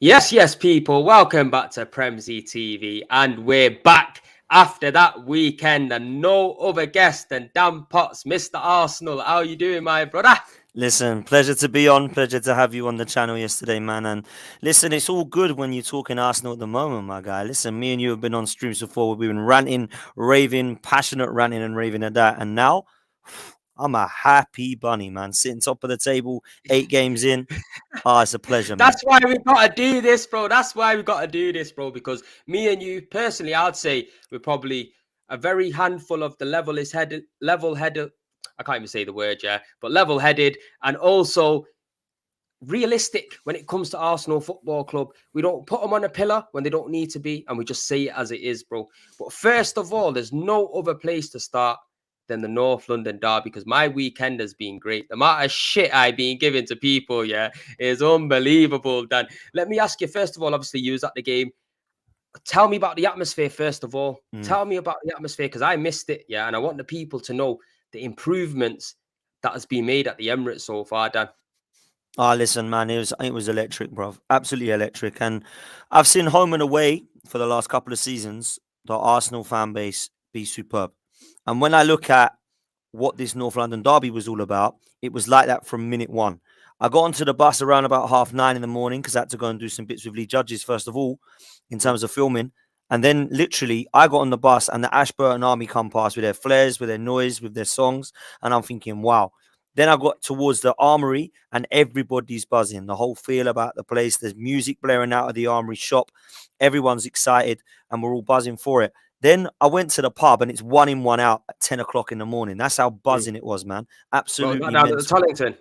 Yes, people. Welcome back to Premzy TV, and we're back after that weekend, and no other guest than Dan Potts, Mr. Arsenal. How you doing, my brother? Listen, pleasure to be on. Pleasure to have you on the channel yesterday, man. And listen, it's all good when you're talking Arsenal at the moment, my guy. Listen, me and you have been on streams before. We've been ranting, raving, passionate ranting and raving at that. And now I'm a happy bunny, man. Sitting top of the table, 8 games in. Ah, it's a pleasure, mate. That's why we gotta do this, bro. That's why we gotta do this, bro. Because me and you, personally, I'd say we're probably a very handful of the level-headed. I can't even say the word, yeah, but level-headed, and also realistic when it comes to Arsenal Football Club. We don't put them on a pillar when they don't need to be, and we just say it as it is, bro. But first of all, there's no other place to start than the North London derby, because my weekend has been great. The amount of shit I've been giving to people, yeah, is unbelievable. Dan, let me ask you, first of all, obviously you was at the game. Tell me about the atmosphere, first of all. Mm. Tell me about the atmosphere, because I missed it, yeah, and I want the people to know the improvements that has been made at the Emirates so far, Dan. Ah, listen, man, it was electric, bro. Absolutely electric. And I've seen home and away for the last couple of seasons, the Arsenal fan base be superb. And when I look at what this North London derby was all about, it was like that from minute one. I got onto the bus around about 9:30 in the morning because I had to go and do some bits with Lee Judges first of all, in Mm. terms of filming. And then literally, I got on the bus and the Ashburton Army come past with their flares, with their noise, with their songs. And I'm thinking, wow. Then I got towards the armory and everybody's buzzing. The whole feel about the place. There's music blaring out of the armory shop. Everyone's excited and we're all buzzing for it. Then I went to the pub and it's one in, one out at 10 o'clock in the morning. That's how Mm. buzzing it was, man. Well, not Absolutely down at the mental. Tollington.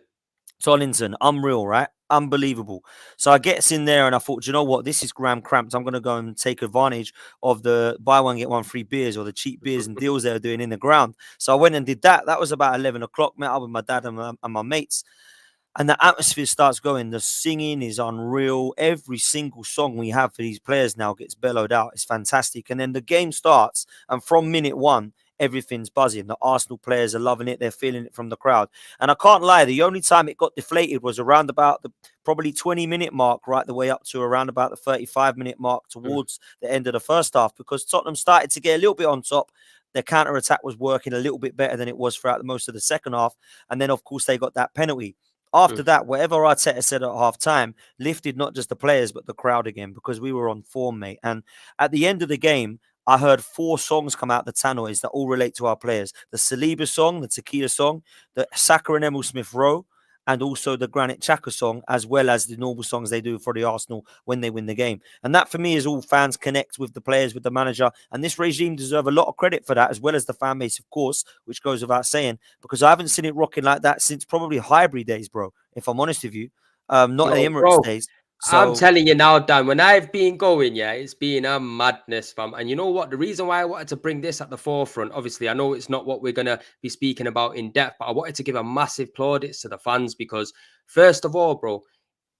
Tollington, unreal, right? Unbelievable. So I gets in there and I thought, you know what? This is gram cramped. I'm going to go and take advantage of the buy one, get one free beers or the cheap beers and deals they're doing in the ground. So I went and did that. That was about 11 o'clock, met up with my dad and my mates. And the atmosphere starts going. The singing is unreal. Every single song we have for these players now gets bellowed out. It's fantastic. And then the game starts. And from minute one, everything's buzzing. The Arsenal players are loving it. They're feeling it from the crowd. And I can't lie, the only time it got deflated was around about the probably 20-minute mark, right the way up to around about the 35-minute mark Mm. towards the end of the first half, because Tottenham started to get a little bit on top. Their counter attack was working a little bit better than it was throughout most of the second half. And then, of course, they got that penalty. After Mm. that, whatever Arteta said at half time lifted not just the players, but the crowd again, because we were on form, mate. And at the end of the game, I heard 4 songs come out the tannoys that all relate to our players. The Saliba song, the Tequila song, the Saka and Emil Smith Rowe, and also the Granit Xhaka song, as well as the normal songs they do for the Arsenal when they win the game. And that, for me, is all fans connect with the players, with the manager. And this regime deserve a lot of credit for that, as well as the fan base, of course, which goes without saying, because I haven't seen it rocking like that since probably Highbury days, bro, if I'm honest with you. Not the No, Emirates bro. days. I'm So, telling you now, Dan, when I've been going, yeah, it's been a madness, fam. And you know what? The reason why I wanted to bring this at the forefront, obviously, I know it's not what we're going to be speaking about in depth, but I wanted to give a massive plaudits to the fans because, first of all, bro,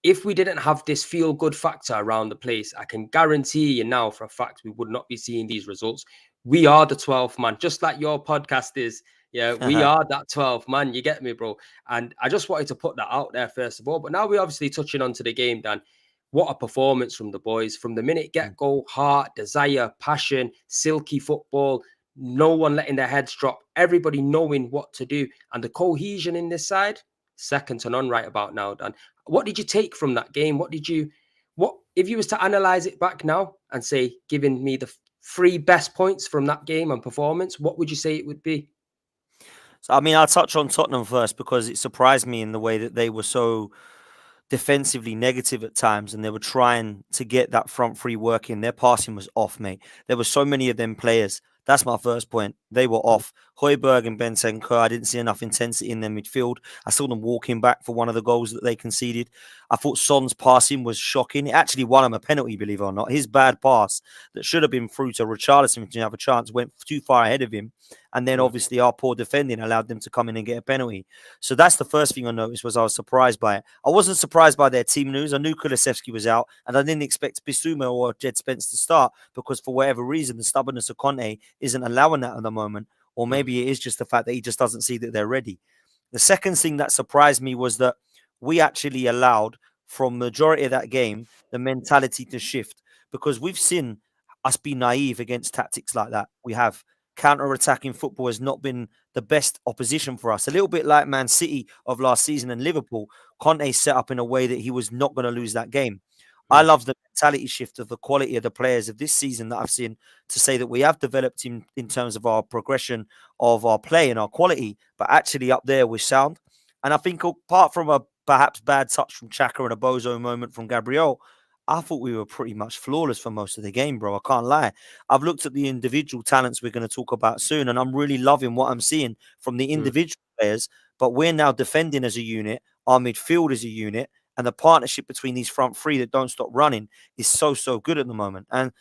if we didn't have this feel good factor around the place, I can guarantee you now for a fact we would not be seeing these results. We are the 12th man, just like your podcast is. Yeah, we are that 12th man. You get me, bro? And I just wanted to put that out there first of all. But now we're obviously touching on to the game, Dan. What a performance from the boys. From the minute get go, heart, desire, passion, silky football, no one letting their heads drop, everybody knowing what to do. And the cohesion in this side, second to none right about now, Dan. What did you take from that game? What if you was to analyze it back now and say, giving me the three best points from that game and performance, what would you say it would be? I mean, I'll touch on Tottenham first because it surprised me in the way that they were so defensively negative at times and they were trying to get that front three working. Their passing was off, mate. There were so many of them players. That's my first point. They were off. Højbjerg and Bentancur, I didn't see enough intensity in their midfield. I saw them walking back for one of the goals that they conceded. I thought Son's passing was shocking. It actually won him a penalty, believe it or not. His bad pass that should have been through to Richarlison to have a chance went too far ahead of him. And then Mm. obviously our poor defending allowed them to come in and get a penalty. So that's the first thing I noticed was I was surprised by it. I wasn't surprised by their team news. I knew Kulusevski was out and I didn't expect Bissouma or Jed Spence to start because for whatever reason, the stubbornness of Conte isn't allowing that at the moment. Or Mm. maybe it is just the fact that he just doesn't see that they're ready. The second thing that surprised me was that we actually allowed from majority of that game the mentality to shift, because we've seen us be naive against tactics like that. We have. Counter-attacking football has not been the best opposition for us. A little bit like Man City of last season and Liverpool. Conte set up in a way that he was not going to lose that game. I Mm, love the mentality shift of the quality of the players of this season that I've seen, to say that we have developed in terms of our progression of our play and our quality, but actually up there we're sound. And I think apart from a perhaps bad touch from Xhaka and a bozo moment from Gabriel, I thought we were pretty much flawless for most of the game, bro. I can't lie. I've looked at the individual talents we're going to talk about soon, and I'm really loving what I'm seeing from the mm. individual players. But we're now defending as a unit, our midfield as a unit, and the partnership between these front three that don't stop running is so, so good at the moment. And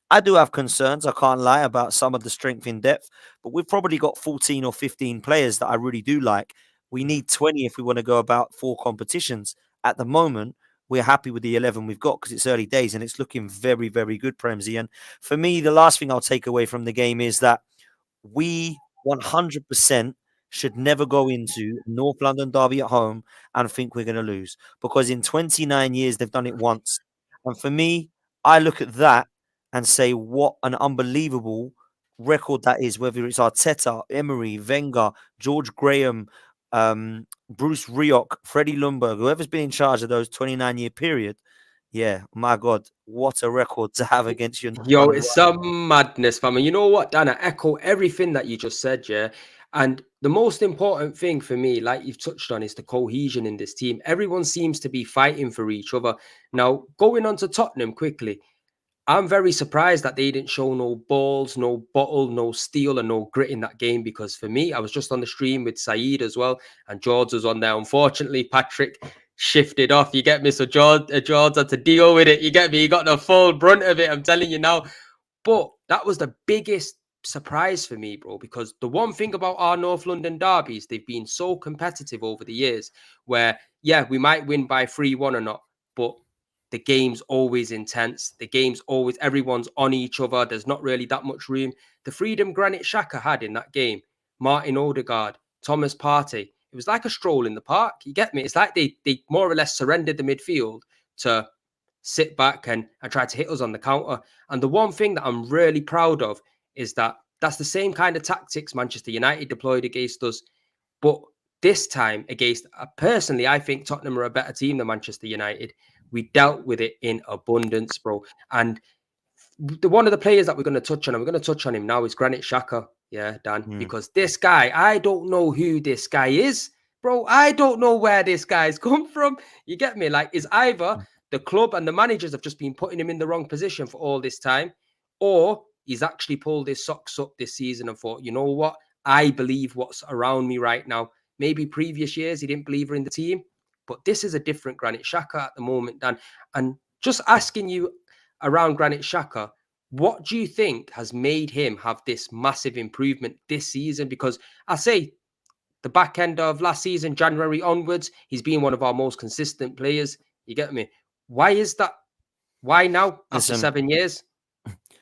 I do have concerns, I can't lie, about some of the strength in depth, but we've probably got 14 or 15 players that I really do like. We need 20 if we want to go about 4 competitions. At the moment, we're happy with the 11 we've got because it's early days and it's looking very, very good, Premzy. And for me, the last thing I'll take away from the game is that we 100% should never go into North London derby at home and think we're going to lose, because in 29 years they've done it once. And for me, I look at that and say what an unbelievable record that is, whether it's Arteta, Emery, Wenger, George Graham, Bruce Rioch, Freddie Ljungberg, whoever's been in charge of those 29-year period. Yeah, my God, what a record to have against your North Yo, London it's rival. some madness, fam. And you know what, Dan? I echo everything that you just said, yeah. And the most important thing for me, like you've touched on, is the cohesion in this team. Everyone seems to be fighting for each other. Now, going on to Tottenham quickly, I'm very surprised that they didn't show no balls, no bottle, no steel, and no grit in that game. Because for me, I was just on the stream with Saeed as well, and George was on there. Unfortunately, Patrick shifted off. You get me? So George had to deal with it. You get me? He got the full brunt of it. I'm telling you now. But that was the biggest surprise for me, bro, because the one thing about our North London derbies, they've been so competitive over the years where, yeah, we might win by 3-1 or not, but the game's always intense. The game's always, everyone's on each other. There's not really that much room. The freedom Granit Xhaka had in that game, Martin Odegaard, Thomas Partey, it was like a stroll in the park. You get me? It's like they more or less surrendered the midfield to sit back and try to hit us on the counter. And the one thing that I'm really proud of is that that's the same kind of tactics Manchester United deployed against us. But this time against, personally, I think Tottenham are a better team than Manchester United. We dealt with it in abundance, bro. And one of the players that we're going to touch on, and we're going to touch on him now, is Granit Xhaka. Yeah, Dan, Mm. because this guy, I don't know who this guy is, bro. I don't know where this guy's come from. You get me? Like, is either the club and the managers have just been putting him in the wrong position for all this time, or he's actually pulled his socks up this season and thought, you know what? I believe what's around me right now. Maybe previous years he didn't believe in the team, but this is a different Granit Xhaka at the moment, Dan. And just asking you around Granit Xhaka, what do you think has made him have this massive improvement this season? Because I say the back end of last season, January onwards, he's been one of our most consistent players. You get me? Why is that? Why now after Listen, 7 years?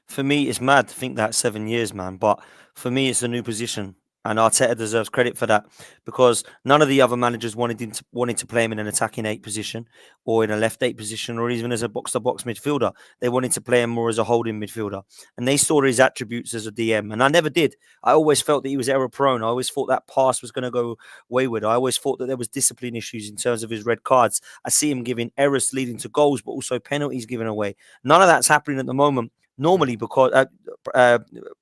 for me, it's mad to think that 7 years, man. But for me, it's a new position, and Arteta deserves credit for that, because none of the other managers wanted to play him in an attacking eight position, or in a left eight position, or even as a box to box midfielder. They wanted to play him more as a holding midfielder, and they saw his attributes as a DM. And I never did. I always felt that he was error prone. I always thought that pass was going to go wayward. I always thought that there was discipline issues in terms of his red cards. I see him giving errors leading to goals, but also penalties given away. None of that's happening at the moment. Normally, because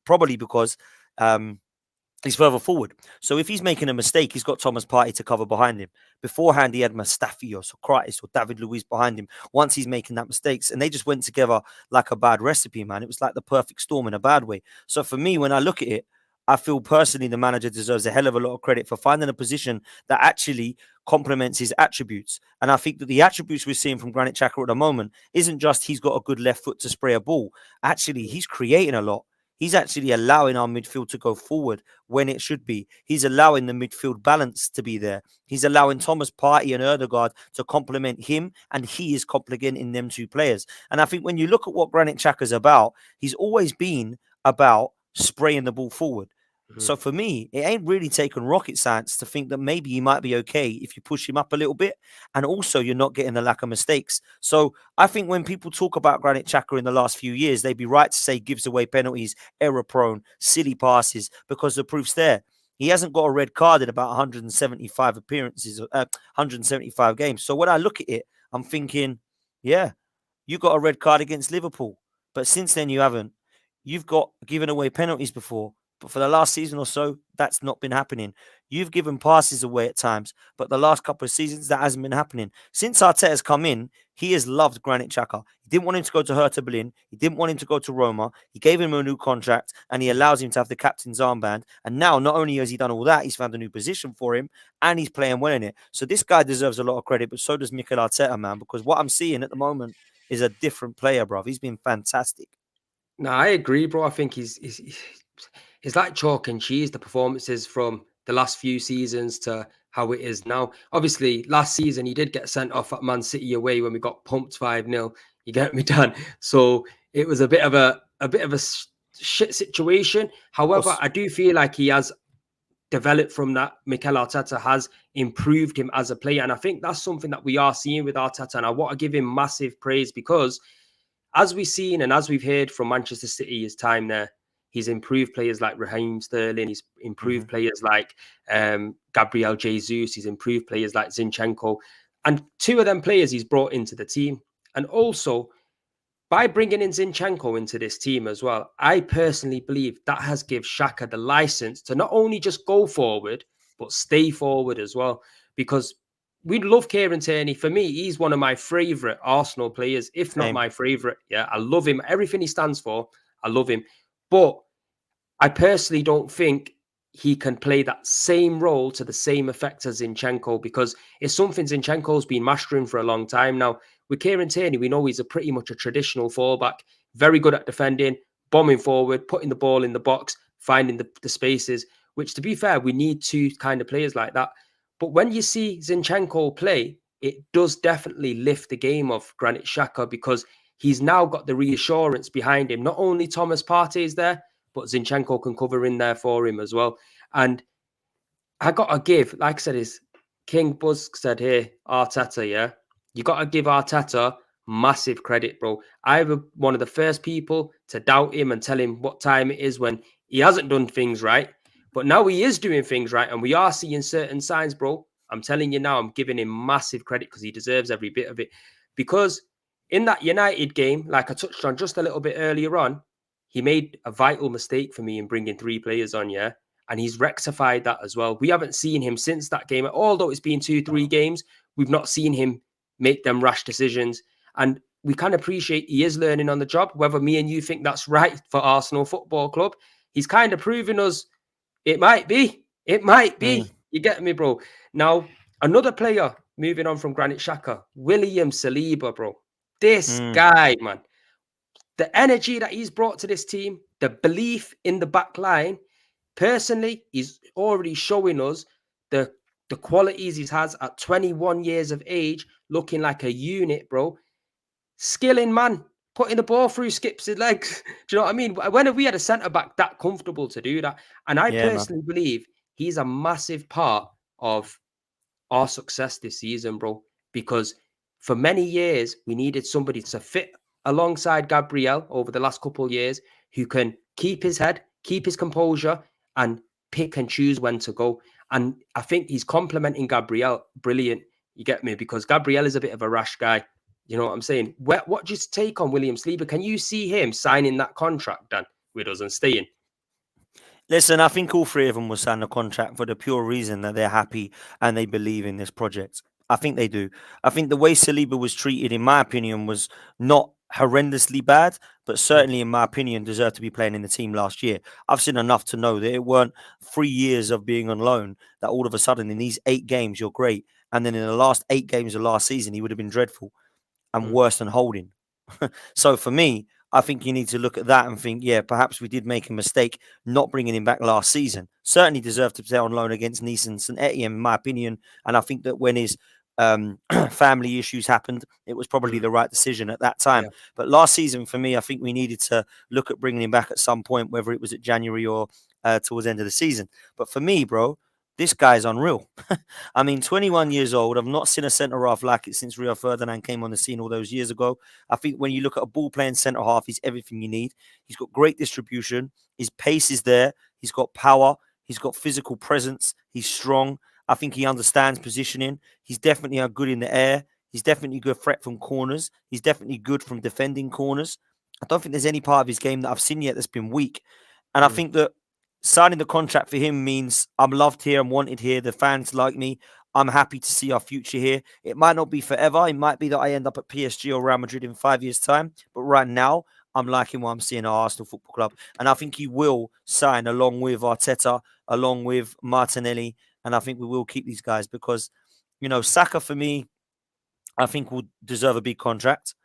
probably because he's further forward. So if he's making a mistake, he's got Thomas Partey to cover behind him. Beforehand, he had Mustafi or Socrates or David Luiz behind him. Once he's making that mistakes, and they just went together like a bad recipe, man. It was like the perfect storm in a bad way. So for me, when I look at it, I feel personally the manager deserves a hell of a lot of credit for finding a position that actually complements his attributes. And I think that the attributes we're seeing from Granit Xhaka at the moment isn't just he's got a good left foot to spray a ball. Actually, he's creating a lot. He's actually allowing our midfield to go forward when it should be. He's allowing the midfield balance to be there. He's allowing Thomas Partey and Erdegaard to complement him, and he is complementing them two players. And I think when you look at what Granit Xhaka is about, he's always been about spraying the ball forward. Mhm. So for me, it ain't really taken rocket science to think that maybe he might be okay if you push him up a little bit, and also you're not getting the lack of mistakes. So I think when people talk about Granit Xhaka in the last few years, they'd be right to say he gives away penalties, error prone, silly passes, because the proof's there. He hasn't got a red card in about 175 appearances, 175 games. So when I look at it, I'm thinking, yeah, you got a red card against Liverpool, but since then you haven't. You've got given away penalties before, but for the last season or so, that's not been happening. You've given passes away at times, but the last couple of seasons, that hasn't been happening. Since Arteta's come in, he has loved Granit Xhaka. He didn't want him to go to Hertha Berlin. He didn't want him to go to Roma. He gave him a new contract, and he allows him to have the captain's armband. And now, not only has he done all that, he's found a new position for him, and he's playing well in it. So this guy deserves a lot of credit, but so does Mikel Arteta, man, because what I'm seeing at the moment is a different player, bro. He's been fantastic. No, I agree, bro. I think he's like chalk and cheese. The performances from the last few seasons to how it is now. Obviously, last season he did get sent off at Man City away when we got pumped 5-0. You get me, Dan? So it was a bit of a shit situation. Of However, course. I do feel like he has developed from that. Mikel Arteta has improved him as a player, and I think that's something that we are seeing with Arteta. And I want to give him massive praise because as we've seen and as we've heard from Manchester City, his time there, he's improved players like Raheem Sterling. He's Hmm. improved players like Gabriel Jesus. He's improved players like Zinchenko. And two of them players he's brought into the team. And also, by bringing in Zinchenko into this team as well, I personally believe that has given Shaka the license to not only just go forward, but stay forward as well. Because we love Kieran Tierney. For me, he's one of my favourite Arsenal players, if not Same. my favourite. Yeah, I love him. Everything he stands for, I love him. But I personally don't think he can play that same role to the same effect as Zinchenko because it's something Zinchenko's been mastering for a long time now. With Kieran Tierney, we know he's a pretty much a traditional fullback, very good at defending, bombing forward, putting the ball in the box, finding the spaces, which to be fair, we need two kind of players like that. But when you see Zinchenko play, it does definitely lift the game of Granit Xhaka because he's now got the reassurance behind him. Not only Thomas Partey is there, but Zinchenko can cover in there for him as well. And I got to give, like I said, is King Buzz said here, Arteta, yeah? You got to give Arteta massive credit, bro. I was one of the first people to doubt him and tell him what time it is when he hasn't done things right. But now he is doing things right, and we are seeing certain signs, bro. I'm telling you now, I'm giving him massive credit because he deserves every bit of it. Because in that United game, like I touched on just a little bit earlier on, he made a vital mistake for me in bringing three players on, yeah? And he's rectified that as well. We haven't seen him since that game. Although it's been 2, 3 games, we've not seen him make them rash decisions. And we can appreciate he is learning on the job. Whether me and you think that's right for Arsenal Football Club, he's kind of proving us it might be. It might Mm, be. You get me, bro? Now, another player moving on from Granit Xhaka, William Saliba, bro. This mm, guy, man, the energy that he's brought to this team, the belief in the back line, personally, he's already showing us the the qualities he has at 21 years of age, looking like a unit, bro. Skilling man, putting the ball through Skips' legs. Do you know what I mean? When have we had a centre back that comfortable to do that? And I yeah, man. personally believe he's a massive part of our success this season, bro. Because for many years, we needed somebody to fit alongside Gabriel over the last couple of years who can keep his head, keep his composure, and pick and choose when to go. And I think he's complimenting Gabriel brilliant. You get me? Because Gabriel is a bit of a rash guy. You know what I'm saying? What do you take on William Saliba? Can you see him signing that contract, Dan, with us and staying? Listen, I think all three of them will sign a contract for the pure reason that they're happy and they believe in this project. I think they do. I think the way Saliba was treated, in my opinion, was not horrendously bad, but Mm, certainly, in my opinion, deserved to be playing in the team last year. I've seen enough to know that it weren't 3 years of being on loan that all of a sudden in these 8 games you're great, and then in the last 8 games of last season he would have been dreadful and mm, worse than Holding. So for me, I think you need to look at that and think, yeah, perhaps we did make a mistake not bringing him back last season. Certainly deserved to stay on loan against Nice and St Etienne, in my opinion. And I think that when his family issues happened, it was probably mm. the right decision at that Yeah. time. But last season, for me, I think we needed to look at bringing him back at some point, whether it was at January or towards the end of the season. But for me, bro, this guy is unreal. I mean, 21 years old. I've not seen a centre half like it since Rio Ferdinand came on the scene all those years ago. I think when you look at a ball playing centre half, he's everything you need. He's got great distribution. His pace is there. He's got power. He's got physical presence. He's strong. I think he understands positioning. He's definitely good in the air. He's definitely a good threat from corners. He's definitely good from defending corners. I don't think there's any part of his game that I've seen yet that's been weak. And I think that signing the contract for him means I'm loved here, I'm wanted here, the fans like me, I'm happy to see our future here. It might not be forever. It might be that I end up at PSG or Real Madrid in 5 years' time. But right now, I'm liking what I'm seeing at Arsenal Football Club. And I think he will sign along with Arteta, along with Martinelli. And I think we will keep these guys because, Saka for me, I think will deserve a big contract.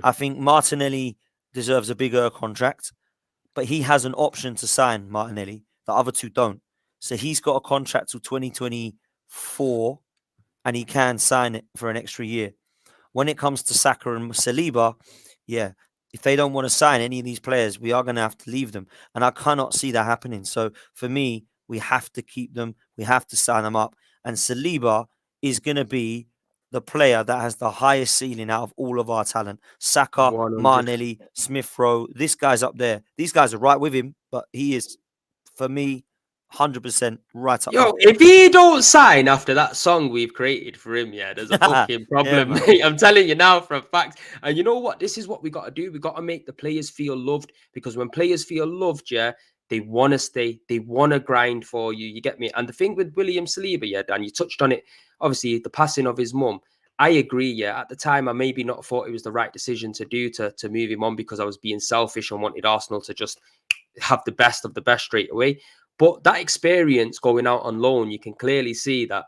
I think Martinelli deserves a bigger contract. But he has an option to sign Martinelli. The other two don't. So he's got a contract till 2024 and he can sign it for an extra year. When it comes to Saka and Saliba, yeah, if they don't want to sign any of these players, we are going to have to leave them. And I cannot see that happening. So for me, we have to keep them. We have to sign them up. And Saliba is going to be the player that has the highest ceiling out of all of our talent. Saka, 100. Martinelli, Smith Rowe, this guy's up there. These guys are right with him, but he is, for me, 100% right up Yo, there. if he don't sign after that song we've created for him, yeah, there's a fucking problem, man. mate. I'm telling you now for a fact. And you know what? This is what we got to do. We got to make the players feel loved because when players feel loved, yeah, they want to stay. They want to grind for you. You get me? And the thing with William Saliba, yeah, Dan, you touched on it. Obviously, the passing of his mum. I agree, yeah. At the time, I maybe not thought it was the right decision to do to move him on because I was being selfish and wanted Arsenal to just have the best of the best straight away. But that experience going out on loan, you can clearly see that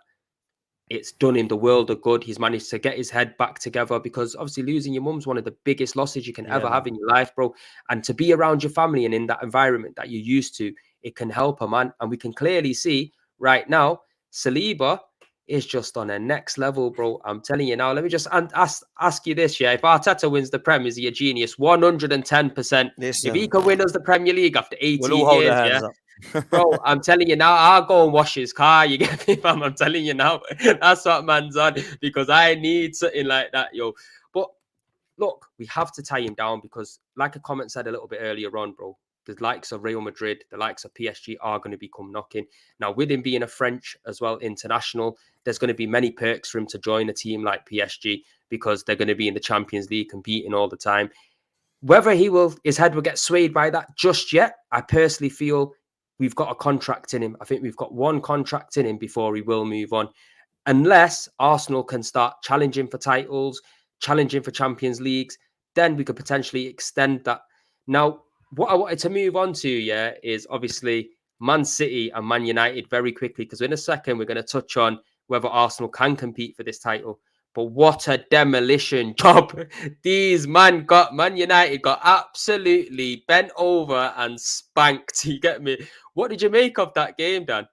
it's done him the world of good. He's managed to get his head back together because obviously losing your mum's one of the biggest losses you can ever have in your life, bro. And to be around your family and in that environment that you're used to, it can help a man. And we can clearly see right now, Saliba is just on a next level, bro. I'm telling you now. Let me just ask you this, yeah. If Arteta wins the Prem, is he a genius? 110%. If he can win us the Premier League after 18 we'll all hold years, our hands yeah. up. Bro, I'm telling you now, I'll go and wash his car. You get me, fam? I'm telling you now. That's what man's on because I need something like that, yo. But look, we have to tie him down because, like a comment said a little bit earlier on, bro, the likes of Real Madrid, the likes of PSG are going to become knocking. Now, with him being a French as well, international, there's going to be many perks for him to join a team like PSG because they're going to be in the Champions League competing all the time. Whether his head will get swayed by that just yet, I personally feel we've got a contract in him. I think we've got one contract in him before he will move on. Unless Arsenal can start challenging for titles, challenging for Champions Leagues, then we could potentially extend that. Now, what I wanted to move on to, yeah, is obviously Man City and Man United very quickly, because in a second we're going to touch on whether Arsenal can compete for this title. But what a demolition job these Man United got absolutely bent over and spanked. You get me? What did you make of that game, Dan?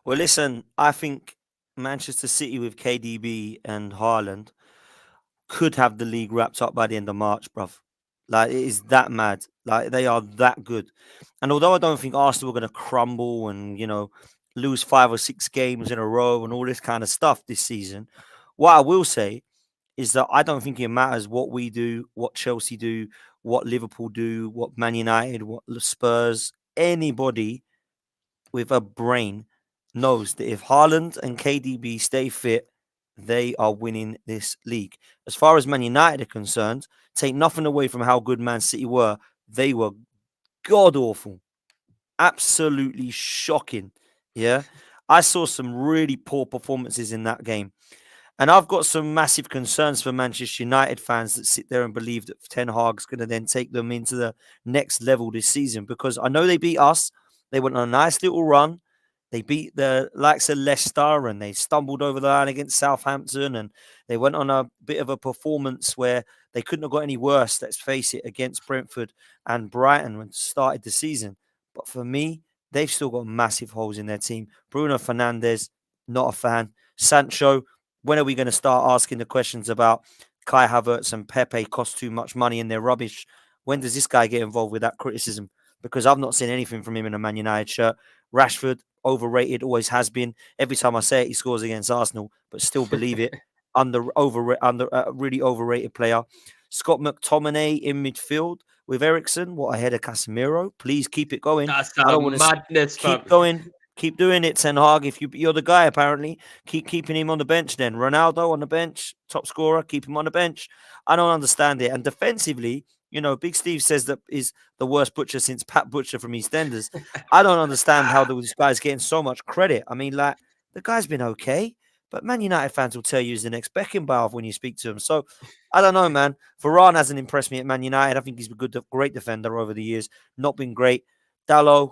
Well, listen, I think Manchester City with KDB and Haaland could have the league wrapped up by the end of March, bruv. Like, it is that mad. Like, they are that good. And although I don't think Arsenal are going to crumble and, lose 5 or 6 games in a row and all this kind of stuff this season, what I will say is that I don't think it matters what we do, what Chelsea do, what Liverpool do, what Man United, what Spurs, anybody with a brain knows that if Haaland and KDB stay fit, they are winning this league. As far as Man United are concerned, take nothing away from how good Man City were. They were god awful. Absolutely shocking. Yeah. I saw some really poor performances in that game. And I've got some massive concerns for Manchester United fans that sit there and believe that Ten Hag's going to then take them into the next level this season, because I know they beat us. They went on a nice little run. They beat the likes of Leicester and they stumbled over the line against Southampton, and they went on a bit of a performance where they couldn't have got any worse, let's face it, against Brentford and Brighton when started the season. But for me, they've still got massive holes in their team. Bruno Fernandes, not a fan. Sancho, when are we going to start asking the questions about Kai Havertz and Pepe cost too much money and they're rubbish? When does this guy get involved with that criticism? because I've not seen anything from him in a Man United shirt. Rashford, overrated, always has been. Every time I say it, he scores against Arsenal, but still believe it. Really overrated player. Scott McTominay in midfield with Ericsson. What ahead of Casemiro? Please keep it going. That's I a don't want to madness, fam. keep going. Keep doing it, Ten Hag. If you're the guy, apparently, keep keeping him on the bench. Then Ronaldo on the bench, top scorer, keep him on the bench. I don't understand it. And defensively, Big Steve says that is the worst butcher since Pat Butcher from EastEnders. I don't understand how this guy's getting so much credit. I mean, like, the guy's been okay, but Man United fans will tell you he's the next Beckenbauer when you speak to him. So I don't know, man. Varane hasn't impressed me at Man United. I think he's a great defender over the years. Not been great. Dallo,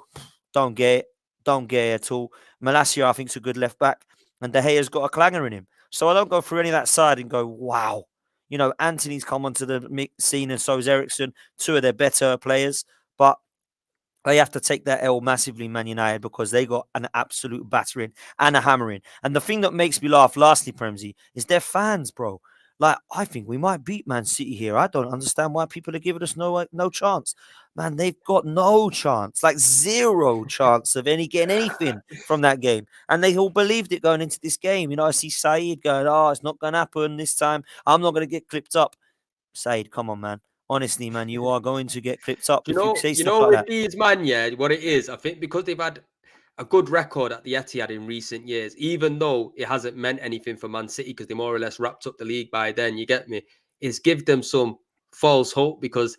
don't get it. Don't get it at all. Malacia, I think, is a good left back. And De Gea's got a clanger in him. So I don't go through any of that side and go, wow. Anthony's come onto the scene and so is Ericsson, two of their better players. But they have to take that L massively, Man United, because they got an absolute battering and a hammering. And the thing that makes me laugh, lastly, Premzy, is their fans, bro. Like, I think we might beat Man City here. I don't understand why people are giving us no chance. Man, they've got no chance, like zero chance of getting anything from that game. And they all believed it going into this game. I see Saeed going, it's not going to happen this time. I'm not going to get clipped up. Saeed, come on, man. Honestly, man, you are going to get clipped up if you say stuff like With that. these, man, yeah, what it is, I think because they've had a good record at the Etihad in recent years, even though it hasn't meant anything for Man City because they more or less wrapped up the league by then, you get me, is give them some false hope because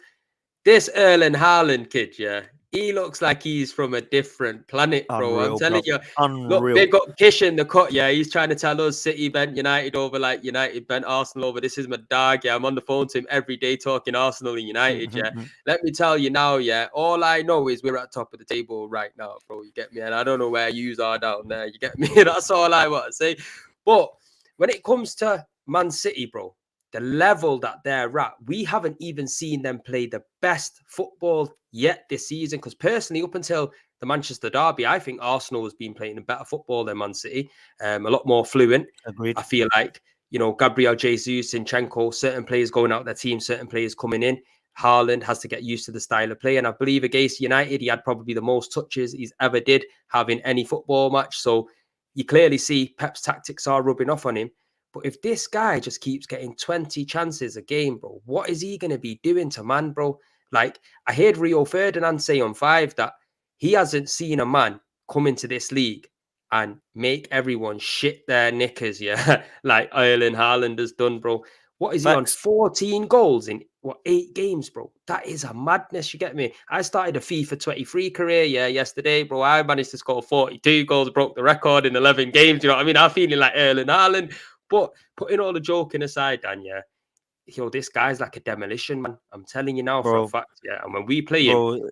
this Erling Haaland kid, yeah, he looks like he's from a different planet, bro. I'm Unreal, telling bro. you. Look, Unreal. big up Kish in the cut, yeah. He's trying to tell us City bent United over like United bent Arsenal over. This is my dog, yeah. I'm on the phone to him every day talking Arsenal and United, yeah. Let me tell you now, yeah. All I know is we're at top of the table right now, bro. You get me? And I don't know where yous are down there. You get me? That's all I want to say. But when it comes to Man City, bro, the level that they're at, we haven't even seen them play the best football yet this season. Because personally, up until the Manchester derby, I think Arsenal has been playing a better football than Man City, a lot more fluent. Agreed. I feel like, Gabriel Jesus, Zinchenko, certain players going out their team, certain players coming in. Haaland has to get used to the style of play. And I believe against United, he had probably the most touches he's ever did having any football match. So you clearly see Pep's tactics are rubbing off on him. But if this guy just keeps getting 20 chances a game, bro, what is he going to be doing to man, bro? Like, I heard Rio Ferdinand say on 5 that he hasn't seen a man come into this league and make everyone shit their knickers, yeah, like Erling Haaland has done, bro. What is he on? Facts. 14 goals in 8 games, bro? That is a madness. You get me? I started a FIFA 23 career, yeah, yesterday, bro. I managed to score 42 goals, broke the record in 11 games. You know what I mean? I'm feeling like Erling Haaland. But putting all the joking aside, Dan, yeah, this guy's like a demolition man. I'm telling you now for a Bro, fact, yeah. And when we play him, bro,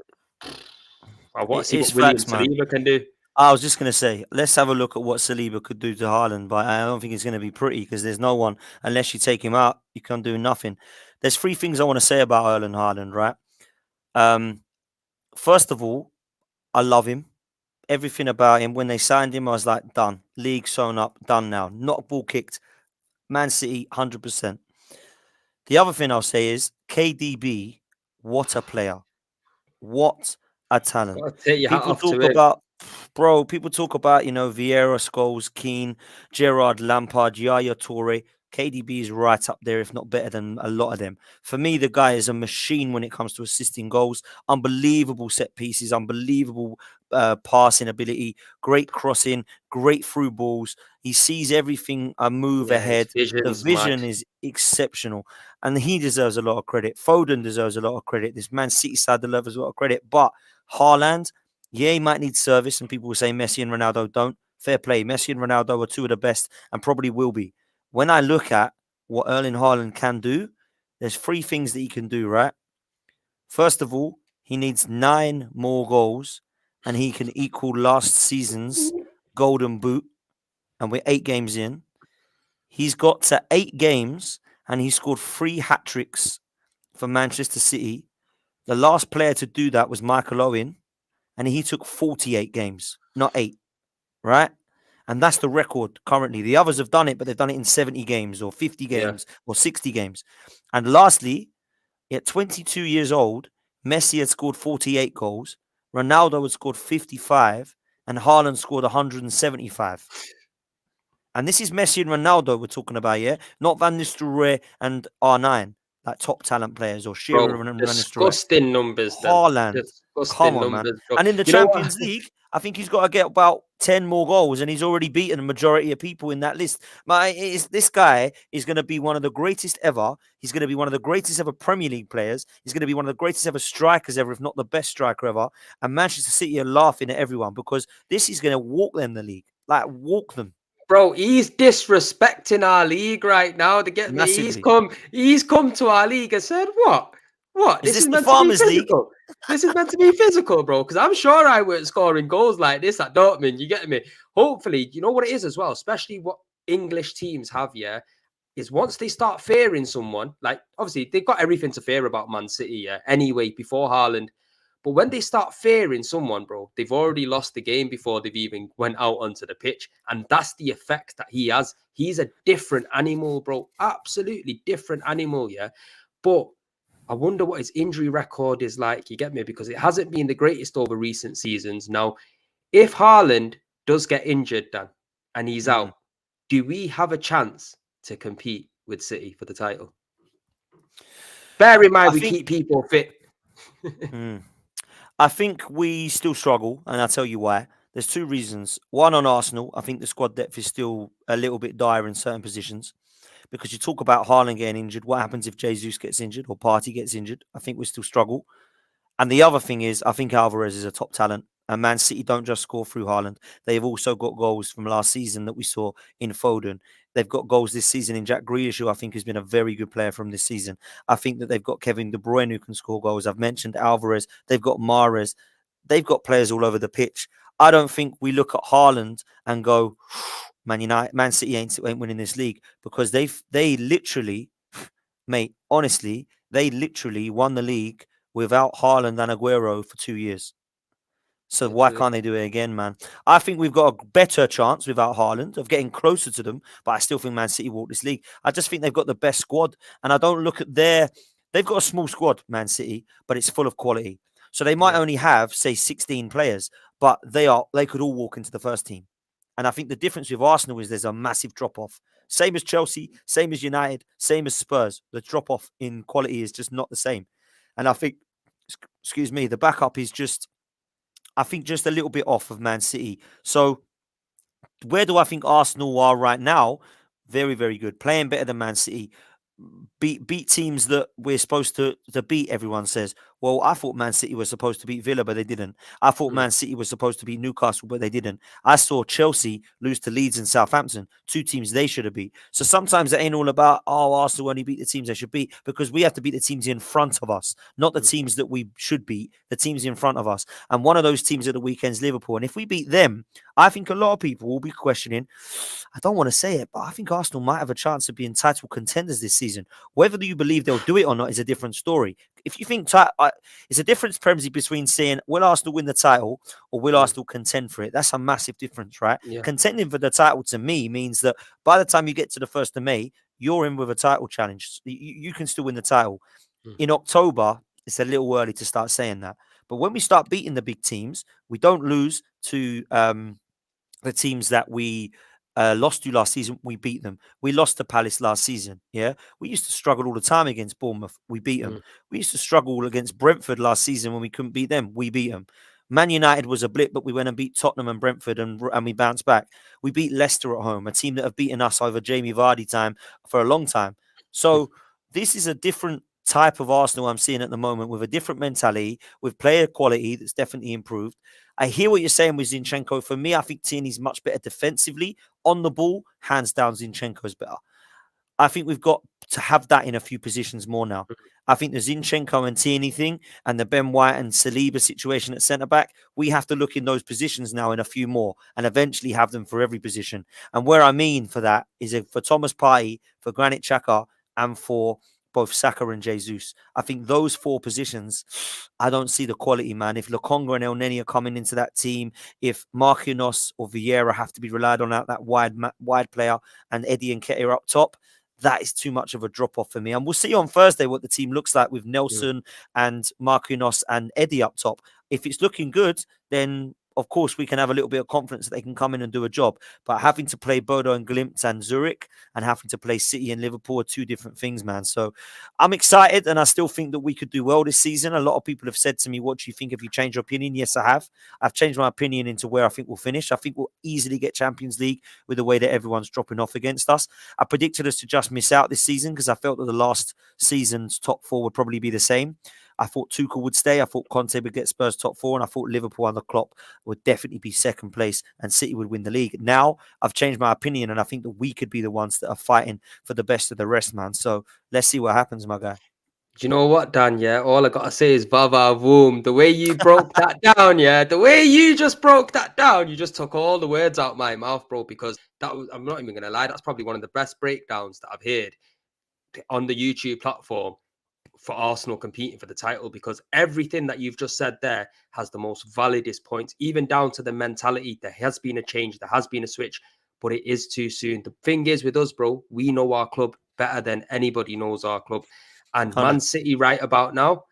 I want to see it's what William facts, man. Saliba can do. I was just going to say, let's have a look at what Saliba could do to Haaland, but I don't think it's going to be pretty because there's no one, unless you take him out, you can't do nothing. There's 3 things I want to say about Erling Haaland, right? First of all, I love him. Everything about him. When they signed him, I was like, done. League sewn up, done now. Not ball kicked. Man City, 100%. The other thing I'll say is KDB, what a player. What a talent. Gotta take your hat People off to talk him. about, people talk about, Vieira, Scholes, Keane, Gerrard, Lampard, Yaya Toure. KDB is right up there, if not better than a lot of them. For me, the guy is a machine when it comes to assisting goals. Unbelievable set pieces, unbelievable passing ability, great crossing, great through balls. He sees everything a move Yeah, his ahead. The vision's mad. vision is exceptional. And he deserves a lot of credit. Foden deserves a lot of credit. This Man City side deserves a lot of credit. But Haaland, yeah, he might need service. And people will say Messi and Ronaldo don't. Fair play. Messi and Ronaldo are 2 of the best and probably will be. When I look at what Erling Haaland can do, there's 3 things that he can do, right? First of all, he needs 9 more goals and he can equal last season's golden boot. And we're 8 games in. He's got to 8 games and he scored 3 hat-tricks for Manchester City. The last player to do that was Michael Owen, and he took 48 games, not 8, right? And that's the record currently. The others have done it, but they've done it in 70 games or 50 Yeah. games or 60 games. And lastly, at 22 years old, Messi had scored 48 goals, Ronaldo had scored 55 and Haaland scored 175. And this is Messi and Ronaldo we're talking about, yeah? Not Van Nistelrooy and R9, like top talent players, or Shearer Bro, and Van Nistelrooy. disgusting numbers then. Haaland. Come Disgusting on, man. numbers, bro. And in the You know what? Champions League, I think he's got to get about 10 more goals, and he's already beaten the majority of people in that list. This guy is going to be one of the greatest ever. He's going to be one of the greatest ever Premier League players. He's going to be one of the greatest ever strikers ever, if not the best striker ever. And Manchester City are laughing at everyone because this is going to walk them the league. Like, walk them. Bro, he's disrespecting our league right now. To get me, Massively. he's come to our league and said, "What? What? Is This this is the meant to be Farmers League? physical. This is meant to be physical, bro." Because I'm sure I weren't scoring goals like this at Dortmund. You get me? Hopefully, you know what it is as well. Especially what English teams have, yeah, is once they start fearing someone, like obviously they've got everything to fear about Man City, yeah. Anyway, before Haaland. But when they start fearing someone, bro, they've already lost the game before they've even went out onto the pitch. And that's the effect that he has. He's a different animal, bro. Absolutely different animal, yeah. But I wonder what his injury record is like, you get me? Because it hasn't been the greatest over recent seasons. Now, if Haaland does get injured, Dan, and he's out, do we have a chance to compete with City for the title? Bear in mind, we keep people fit. I think we still struggle, and I'll tell you why. There's two reasons. One, on Arsenal, I think the squad depth is still a little bit dire in certain positions. Because you talk about Haaland getting injured. What happens if Jesus gets injured or Partey gets injured? I think we still struggle. And the other thing is, I think Alvarez is a top talent. And Man City don't just score through Haaland. They've also got goals from last season that we saw in Foden. They've got goals this season in Jack Grealish, who I think has been a very good player from this season. I think that they've got Kevin De Bruyne, who can score goals. I've mentioned Alvarez. They've got Mahrez. They've got players all over the pitch. I don't think we look at Haaland and go, Man City ain't winning this league, because they literally, mate, honestly, they literally won the league without Haaland and Aguero for 2 years. So why can't they do it again, man? I think we've got a better chance without Haaland of getting closer to them, but I still think Man City walk this league. I just think they've got the best squad, and I don't look at they've got a small squad, Man City, but it's full of quality. So they might only have, say, 16 players, but they could all walk into the first team. And I think the difference with Arsenal is there's a massive drop-off. Same as Chelsea, same as United, same as Spurs. The drop-off in quality is just not the same. And I think, excuse me, the backup is just, I think, just a little bit off of Man City. So where do I think Arsenal are right now? Very, very good. Playing better than Man City. Beat teams that we're supposed to beat, everyone says. Well, I thought Man City was supposed to beat Villa, but they didn't. I thought Man City was supposed to beat Newcastle, but they didn't. I saw Chelsea lose to Leeds and Southampton, two teams they should have beat. So sometimes it ain't all about, Arsenal only beat the teams they should beat, because we have to beat the teams in front of us, not the teams that we should beat, the teams in front of us. And one of those teams at the weekend's Liverpool. And if we beat them, I think a lot of people will be questioning, I don't want to say it, but I think Arsenal might have a chance of being title contenders this season. Whether you believe they'll do it or not is a different story. If you think it's a difference, Premzy, between saying, will Arsenal win the title or will Arsenal contend for it? That's a massive difference, right? Yeah. Contending for the title to me means that by the time you get to the 1st of May, you're in with a title challenge. You can still win the title. In October, it's a little early to start saying that. But when we start beating the big teams, we don't lose to the teams that we lost to last season. We beat them. We lost to Palace last season. Yeah, we used to struggle all the time against Bournemouth. We beat them. We used to struggle against Brentford last season when we couldn't beat them. We beat them. Man United was a blip, but we went and beat Tottenham and Brentford, and we bounced back. We beat Leicester at home, a team that have beaten us over Jamie Vardy time for a long time. So this is a different type of Arsenal I'm seeing at the moment, with a different mentality, with player quality that's definitely improved. I hear what you're saying with Zinchenko. For me, I think Tierney's much better defensively. On the ball, hands down, Zinchenko's better. I think we've got to have that in a few positions more now. I think the Zinchenko and Tierney thing and the Ben White and Saliba situation at centre-back, we have to look in those positions now in a few more and eventually have them for every position. And where I mean for that is for Thomas Partey, for Granit Xhaka, and for both Saka and Jesus. I think those 4 positions, I don't see the quality, man. If Lokonga and El Neni are coming into that team, if Marquinhos or Vieira have to be relied on out that wide player, and Eddie and Nketiah are up top, that is too much of a drop off for me. And we'll see on Thursday what the team looks like with Mm. Nelson and Marquinhos and Eddie up top. If it's looking good, then of course we can have a little bit of confidence that they can come in and do a job. But having to play Bodo and Glimt and Zurich and having to play City and Liverpool are two different things, man. So I'm excited, and I still think that we could do well this season. A lot of people have said to me, what do you think? Have you changed your opinion? Yes, I have. I've changed my opinion into where I think we'll finish. I think we'll easily get Champions League with the way that everyone's dropping off against us. I predicted us to just miss out this season because I felt that the last season's top four would probably be the same. I thought Tuchel would stay. I thought Conte would get Spurs top four, and I thought Liverpool under Klopp would definitely be second place and City would win the league. Now I've changed my opinion, and I think that we could be the ones that are fighting for the best of the rest, man. So let's see what happens, my guy. Do you know what, Dan? Yeah, all I gotta say is Vava Voom. The way you broke that down, yeah, the way you just broke that down, you just took all the words out of my mouth, bro. Because that was, I'm not even gonna lie, that's probably one of the best breakdowns that I've heard on the YouTube platform for Arsenal competing for the title, because everything that you've just said there has the most validest points, even down to the mentality. There has been a change, there has been a switch, but it is too soon. The thing is with us, bro, we know our club better than anybody knows our club. And 100. Man City right about now,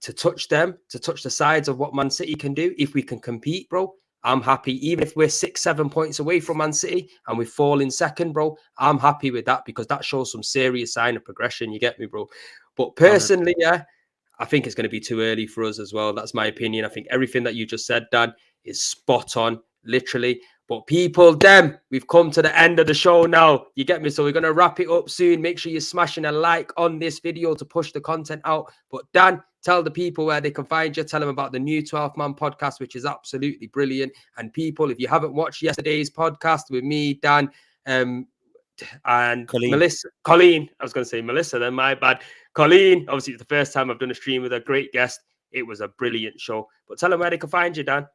to touch them, to touch the sides of what Man City can do, if we can compete, bro, I'm happy. Even if we're 6-7 points away from Man City and we fall in second, bro, I'm happy with that, because that shows some serious sign of progression. You get me, bro? But 100. personally, yeah, I think it's going to be too early for us as well. That's my opinion. I think everything that you just said, Dan, is spot on, literally. But people, we've come to the end of the show now. You get me? So we're going to wrap it up soon. Make sure you're smashing a like on this video to push the content out. But Dan, tell the people where they can find you. Tell them about the new 12-man podcast, which is absolutely brilliant. And people, if you haven't watched yesterday's podcast with me, Dan, and Colleen, I was going to say Melissa, then my bad. Colleen, obviously, it's the first time I've done a stream with a great guest. It was a brilliant show. But tell them where they can find you, Dan.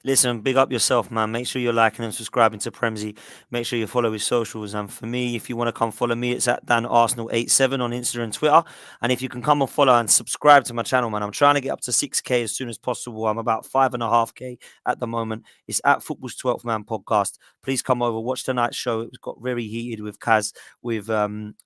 Listen, big up yourself, man. Make sure you're liking and subscribing to Premzy. Make sure you follow his socials. And for me, if you want to come follow me, it's at DanArsenal87 on Instagram and Twitter. And if you can come and follow and subscribe to my channel, man, I'm trying to get up to 6K as soon as possible. I'm about 5.5K at the moment. It's at Football's 12th Man podcast. Please come over, watch tonight's show. It got very heated with Kaz, with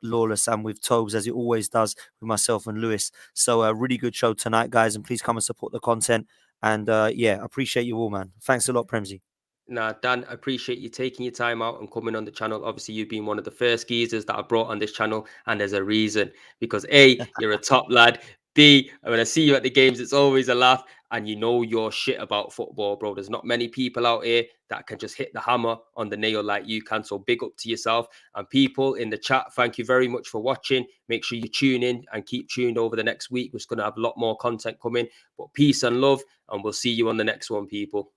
Lawless, and with Tobes, as it always does with myself and Lewis. So a really good show tonight, guys. And please come and support the content. And yeah, appreciate you all, man. Thanks a lot, Premzy. Nah, Dan, I appreciate you taking your time out and coming on the channel. Obviously, you've been one of the first geezers that I brought on this channel, and there's a reason. Because A, you're a top lad. B, when I see you at the games, it's always a laugh, and you know your shit about football, bro. There's not many people out here that can just hit the hammer on the nail like you can. So big up to yourself. And people in the chat, thank you very much for watching. Make sure you tune in and keep tuned over the next week. We're going to have a lot more content coming. But peace and love, and we'll see you on the next one, people.